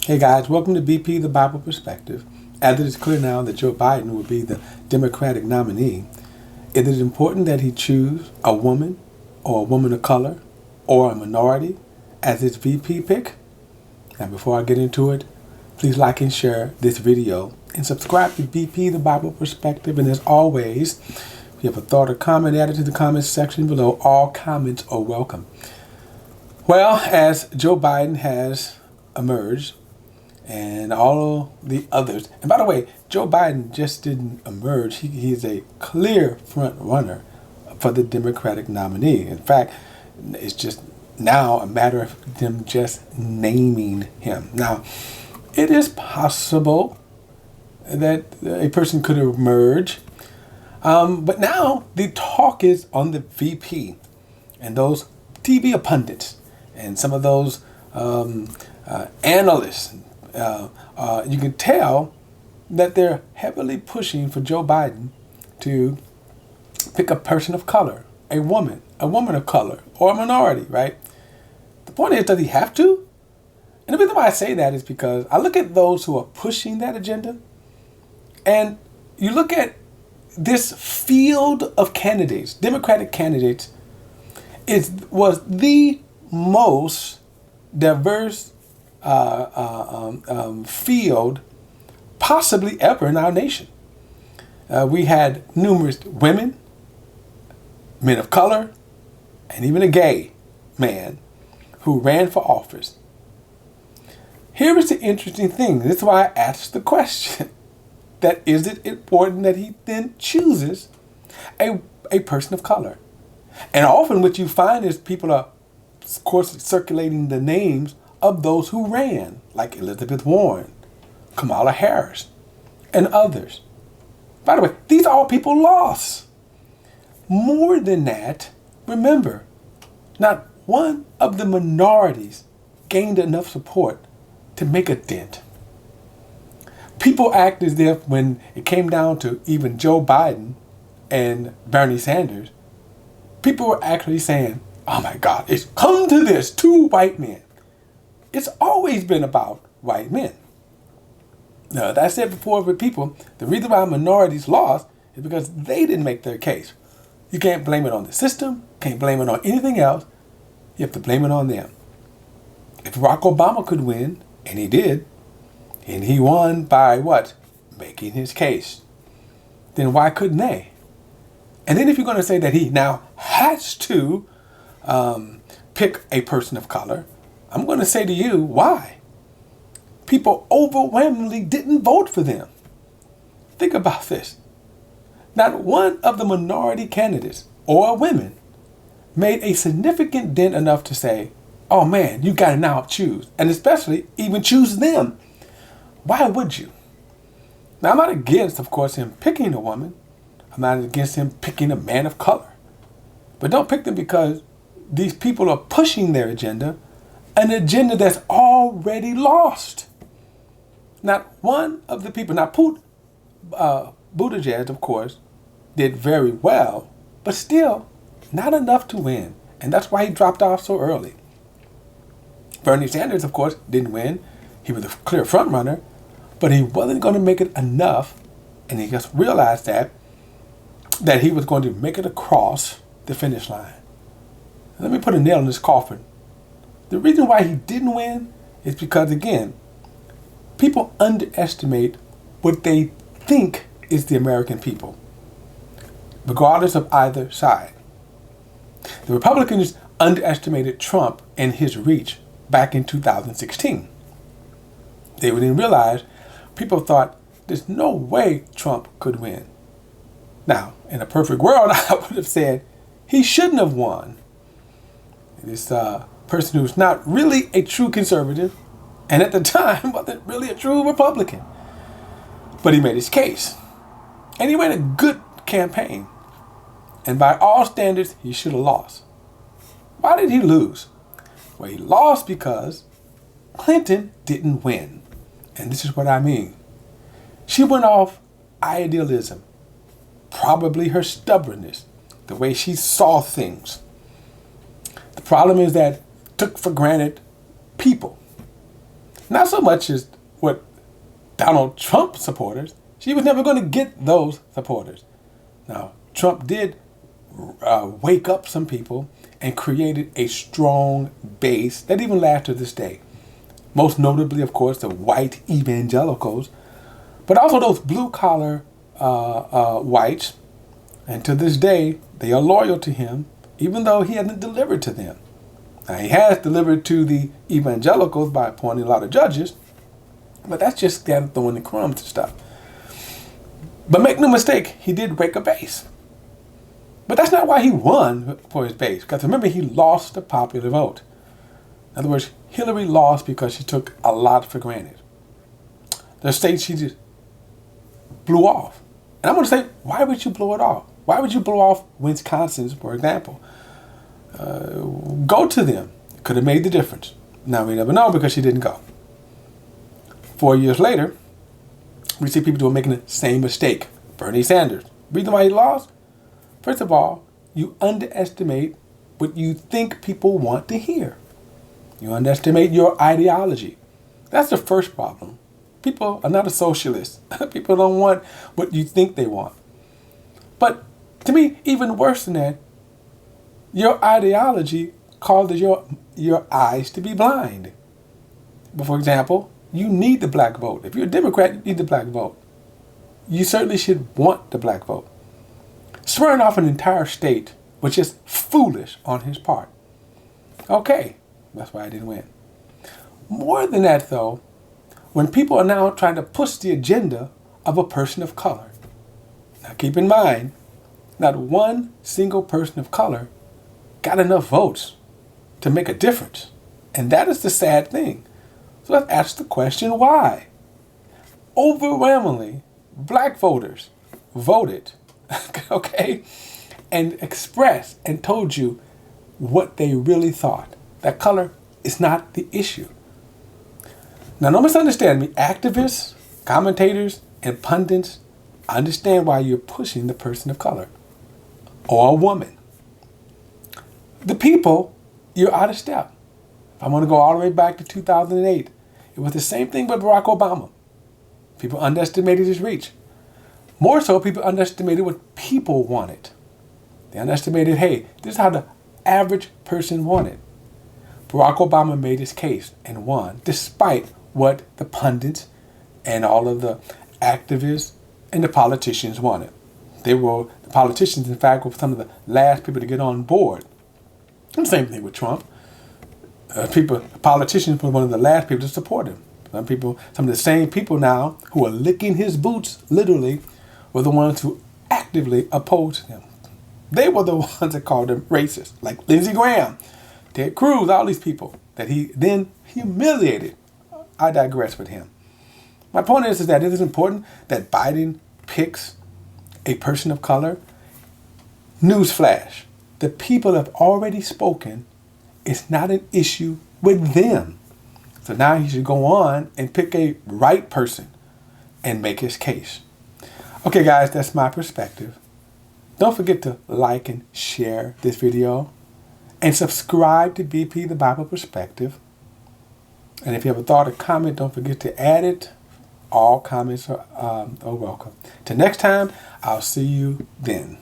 Hey guys, welcome to BP The Bible Perspective. As it is clear now that Joe Biden will be the Democratic nominee, it is important that he choose a woman or a woman of color or a minority as his VP pick. Now before I get into it, please like and share this video and subscribe to BP The Bible Perspective. And as always, if you have a thought or comment, add it to the comments section below. All comments are welcome. Well, as Joe Biden has emerged, and all the others. And by the way, Joe Biden just didn't emerge. He is a clear front runner for the Democratic nominee. In fact, it's just now a matter of them just naming him. Now, it is possible that a person could emerge, but now the talk is on the VP and those TV pundits and some of those analysts. You can tell that they're heavily pushing for Joe Biden to pick a person of color, a woman of color, or a minority, right? The point is, does he have to? And the reason why I say that is because I look at those who are pushing that agenda, and you look at this field of candidates, Democratic candidates, was the most diverse field possibly ever in our nation. We had numerous women, men of color, and even a gay man who ran for office. Here is the interesting thing. This is why I asked the question that is it important that he then chooses a person of color? And often what you find is people are, of course, circulating the names of those who ran, like Elizabeth Warren, Kamala Harris, and others. By the way, these are all people lost. More than that, remember, not one of the minorities gained enough support to make a dent. People act as if when it came down to even Joe Biden and Bernie Sanders, people were actually saying, oh my God, it's come to this, two white men. It's always been about white men. Now, as I said before with people, the reason why minorities lost is because they didn't make their case. You can't blame it on the system, can't blame it on anything else. You have to blame it on them. If Barack Obama could win, and he did, and he won by what? Making his case. Then why couldn't they? And then if you're going to say that he now has to pick a person of color, I'm going to say to you, why? People overwhelmingly didn't vote for them. Think about this. Not one of the minority candidates or women made a significant dent enough to say, oh man, you got to now choose. And especially even choose them. Why would you? Now, I'm not against, of course, him picking a woman. I'm not against him picking a man of color. But don't pick them because these people are pushing their agenda, an agenda that's already lost. Not one of the people, now Buttigieg, of course, did very well, but still not enough to win. And that's why he dropped off so early. Bernie Sanders, of course, didn't win. He was a clear front runner, but he wasn't going to make it enough. And he just realized that he was going to make it across the finish line. Let me put a nail in this coffin. The reason why he didn't win is because, again, people underestimate what they think is the American people, regardless of either side. The Republicans underestimated Trump and his reach back in 2016. They didn't realize people thought there's no way Trump could win. Now, in a perfect world, I would have said he shouldn't have won. This person who's not really a true conservative, and at the time wasn't really a true Republican. But he made his case. And he ran a good campaign. And by all standards, he should have lost. Why did he lose? Well, he lost because Clinton didn't win. And this is what I mean. She went off idealism, probably her stubbornness, the way she saw things. The problem is that took for granted people. Not so much as what Donald Trump supporters. She was never going to get those supporters. Now, Trump did wake up some people and created a strong base that even lasts to this day. Most notably, of course, the white evangelicals, but also those blue-collar whites. And to this day, they are loyal to him, even though he hasn't delivered to them. Now, he has delivered to the evangelicals by appointing a lot of judges, but that's just them throwing the crumbs and stuff. But make no mistake, he did break a base. But that's not why he won for his base. Because remember, he lost the popular vote. In other words, Hillary lost because she took a lot for granted. The states she just blew off. And I'm going to say, why would you blow it off? Why would you blow off Wisconsin's, for example? Go to them. Could have made the difference. Now, we never know because she didn't go. 4 years later, we see people making the same mistake. Bernie Sanders. Reason why he lost? First of all, you underestimate what you think people want to hear. You underestimate your ideology. That's the first problem. People are not a socialist. People don't want what you think they want. But to me, even worse than that, your ideology causes your eyes to be blind. But for example, you need the black vote. If you're a Democrat, you need the black vote. You certainly should want the black vote. Swearing off an entire state was just foolish on his part. Okay, that's why I didn't win. More than that, though, when people are now trying to push the agenda of a person of color. Now keep in mind, not one single person of color got enough votes to make a difference. And that is the sad thing. So let's ask the question, why? Overwhelmingly, black voters voted, okay, and expressed and told you what they really thought. That color is not the issue. Now, don't misunderstand me. Activists, commentators, and pundits understand why you're pushing the person of color or a woman. The people, you're out of step. If I want to go all the way back to 2008, it was the same thing with Barack Obama. People underestimated his reach. More so, people underestimated what people wanted. They underestimated, hey, this is how the average person wanted. Barack Obama made his case and won, despite what the pundits and all of the activists and the politicians wanted. The politicians, in fact, were some of the last people to get on board. And the same thing with Trump. Politicians were one of the last people to support him. Some of the same people now who are licking his boots, literally, were the ones who actively opposed him. They were the ones that called him racist, like Lindsey Graham, Ted Cruz, all these people that he then humiliated. I digress with him. My point is that it is important that Biden picks a person of color. Newsflash, the people have already spoken. It's not an issue with them. So now he should go on and pick a right person and make his case. Okay, guys, that's my perspective. Don't forget to like and share this video and subscribe to BP The Bible Perspective. And if you have a thought or comment, don't forget to add it. All comments are welcome. Till next time, I'll see you then.